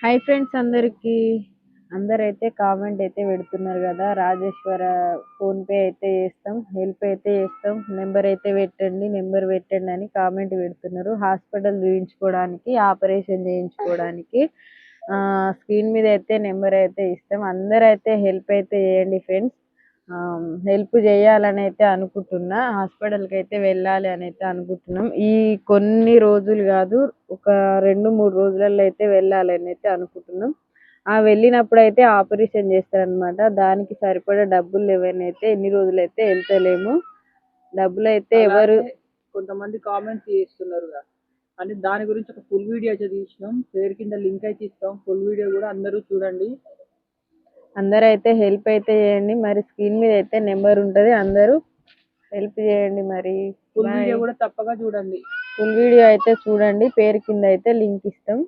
hi friends అందరికి అందరైతే comment అయితే పెడుతున్నారు కదా రాజేశ్వర ఫోన్ పే అయితే చేస్తాం హెల్ప్ అయితే చేస్తాం నెంబర్ పెట్టండి అని కామెంట్ పెడుతున్నారు హాస్పిటల్ చూయించుకోవడానికి ఆపరేషన్ చేయించుకోవడానికి స్క్రీన్ మీద అయితే నెంబర్ అయితే ఇస్తాం అందరైతే హెల్ప్ అయితే చేయండి ఫ్రెండ్స్ హెల్ప్ చేయాలని అయితే అనుకుంటున్నా హాస్పిటల్కి అయితే వెళ్ళాలి అని అయితే అనుకుంటున్నాం ఈ కొన్ని రోజులు కాదు ఒక 2-3 రోజులలో అయితే వెళ్ళాలని అయితే అనుకుంటున్నాం వెళ్ళినప్పుడు అయితే ఆపరేషన్ చేస్తారనమాట దానికి సరిపడా డబ్బులు లేవనైతే ఎన్ని రోజులు అయితే వెళ్తలేము డబ్బులు అయితే ఎవరు కొంతమంది కామెంట్స్ చేస్తున్నారు అని దాని గురించి ఒక ఫుల్ వీడియో అయితే తీసినాం పేరు కింద లింక్ అయితే ఇస్తాం ఫుల్ వీడియో కూడా అందరూ చూడండి అందరూ అయితే హెల్ప్ అయితే చేయండి మరి స్క్రీన్ మీద అయితే నెంబర్ ఉంటది అందరూ హెల్ప్ చేయండి మరి ఫుల్ వీడియో కూడా తప్పగా చూడండి ఫుల్ వీడియో అయితే చూడండి పేరు కింద అయితే లింక్ ఇస్తాం